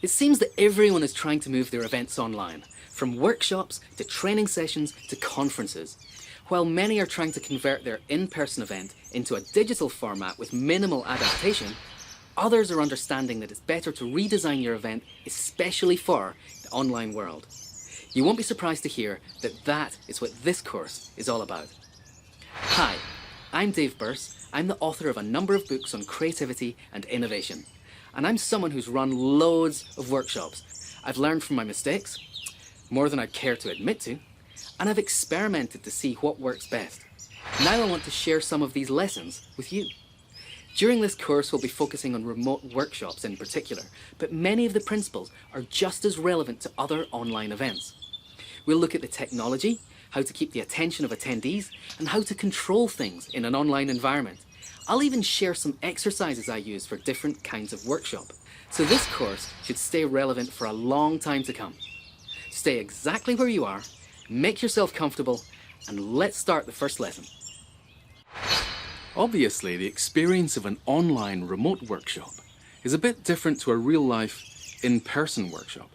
It seems that everyone is trying to move their events online, from workshops to training sessions to conferences. While many are trying to convert their in-person event into a digital format with minimal adaptation, others are understanding that it's better to redesign your event especially for the online world. You won't be surprised to hear that that is what this course is all about. Hi, I'm Dave Burse. I'm the author of a number of books on creativity and innovation. And I'm someone who's run loads of workshops. I've learned from my mistakes, more than I'd care to admit to, and I've experimented to see what works best. Now I want to share some of these lessons with you. During this course, we'll be focusing on remote workshops in particular, but many of the principles are just as relevant to other online events. We'll look at the technology, how to keep the attention of attendees, and how to control things in an online environment. I'll even share some exercises I use for different kinds of workshop. So this course should stay relevant for a long time to come. Stay exactly where you are, make yourself comfortable, and let's start the first lesson. Obviously, the experience of an online remote workshop is a bit different to a real-life, in-person workshop.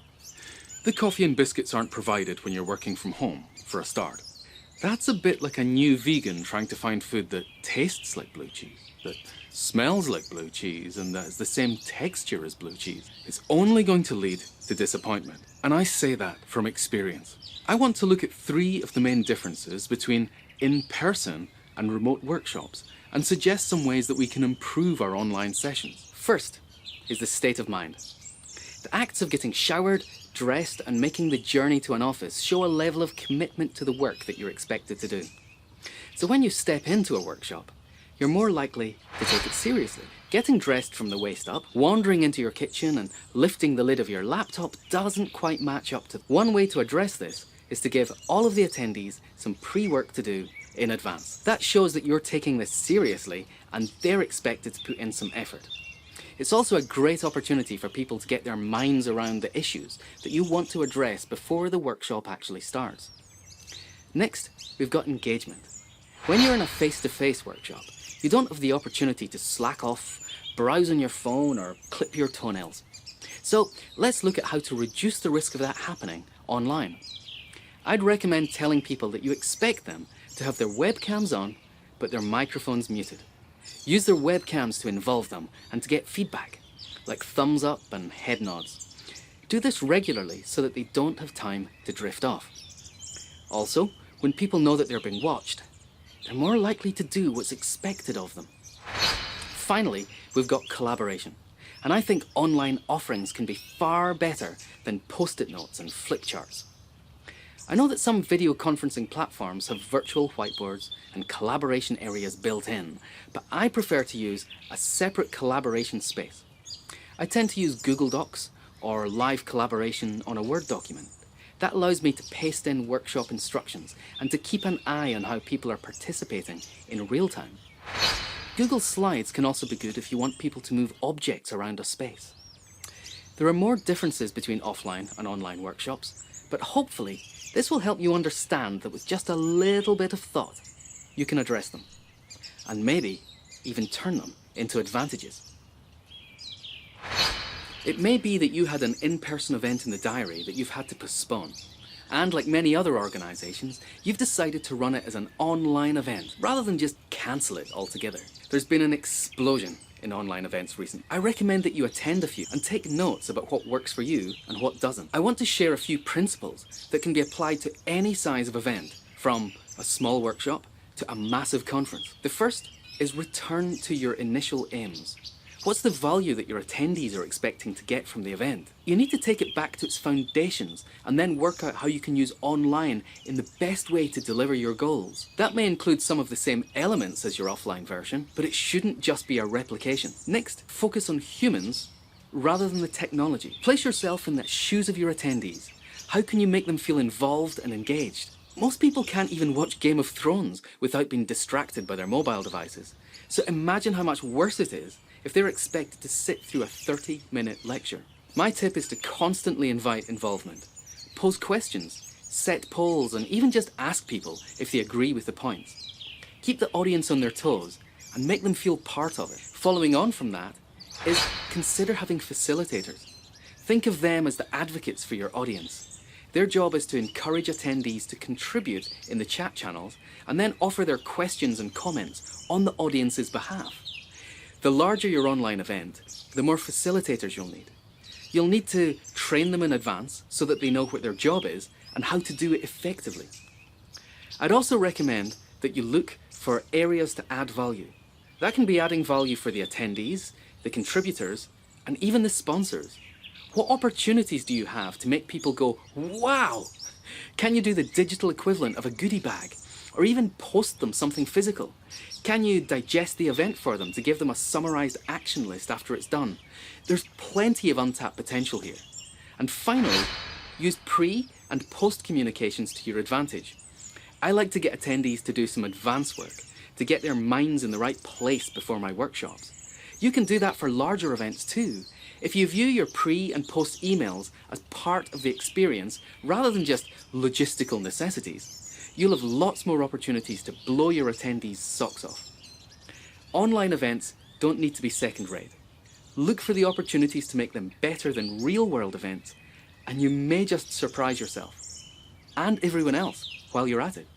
The coffee and biscuits aren't provided when you're working from home, for a start. That's a bit like a new vegan trying to find food that tastes like blue cheese, that smells like blue cheese, and that has the same texture as blue cheese. It's only going to lead to disappointment. And I say that from experience. I want to look at 3 of the main differences between in-person and remote workshops and suggest some ways that we can improve our online sessions. First is the state of mind. The acts of getting showered, dressed, and making the journey to an office show a level of commitment to the work that you're expected to do. So when you step into a workshop, you're more likely to take it seriously. Getting dressed from the waist up, wandering into your kitchen, and lifting the lid of your laptop doesn't quite match up to. One way to address this is to give all of the attendees some pre-work to do in advance. That shows that you're taking this seriously and they're expected to put in some effort. It's also a great opportunity for people to get their minds around the issues that you want to address before the workshop actually starts. Next, we've got engagement. When you're in a face-to-face workshop, you don't have the opportunity to slack off, browse on your phone, or clip your toenails. So let's look at how to reduce the risk of that happening online. I'd recommend telling people that you expect them to have their webcams on, but their microphones muted. Use their webcams to involve them and to get feedback, like thumbs up and head nods. Do this regularly so that they don't have time to drift off. Also, when people know that they're being watched, they're more likely to do what's expected of them. Finally, we've got collaboration. And I think online offerings can be far better than post-it notes and flip charts. I know that some video conferencing platforms have virtual whiteboards and collaboration areas built in, but I prefer to use a separate collaboration space. I tend to use Google Docs or live collaboration on a Word document. That allows me to paste in workshop instructions and to keep an eye on how people are participating in real time. Google Slides can also be good if you want people to move objects around a space. There are more differences between offline and online workshops, but hopefully this will help you understand that with just a little bit of thought, you can address them, and maybe even turn them into advantages. It may be that you had an in-person event in the diary that you've had to postpone, and like many other organisations, you've decided to run it as an online event rather than just cancel it altogether. There's been an explosion in online events recently. I recommend that you attend a few and take notes about what works for you and what doesn't. I want to share a few principles that can be applied to any size of event, from a small workshop to a massive conference. The first is return to your initial aims. What's the value that your attendees are expecting to get from the event? You need to take it back to its foundations and then work out how you can use online in the best way to deliver your goals. That may include some of the same elements as your offline version, but it shouldn't just be a replication. Next, focus on humans rather than the technology. Place yourself in the shoes of your attendees. How can you make them feel involved and engaged? Most people can't even watch Game of Thrones without being distracted by their mobile devices. So imagine how much worse it is if they're expected to sit through a 30-minute lecture. My tip is to constantly invite involvement. Pose questions, set polls, and even just ask people if they agree with the points. Keep the audience on their toes and make them feel part of it. Following on from that is consider having facilitators. Think of them as the advocates for your audience. Their job is to encourage attendees to contribute in the chat channels and then offer their questions and comments on the audience's behalf. The larger your online event, the more facilitators you'll need. You'll need to train them in advance so that they know what their job is and how to do it effectively. I'd also recommend that you look for areas to add value. That can be adding value for the attendees, the contributors, and even the sponsors. What opportunities do you have to make people go, wow? Can you do the digital equivalent of a goodie bag? Or even post them something physical? Can you digest the event for them to give them a summarized action list after it's done? There's plenty of untapped potential here. And finally, use pre- and post-communications to your advantage. I like to get attendees to do some advance work, to get their minds in the right place before my workshops. You can do that for larger events too. If you view your pre- and post emails as part of the experience rather than just logistical necessities, you'll have lots more opportunities to blow your attendees' socks off. Online events don't need to be second-rate. Look for the opportunities to make them better than real-world events, and you may just surprise yourself and everyone else while you're at it.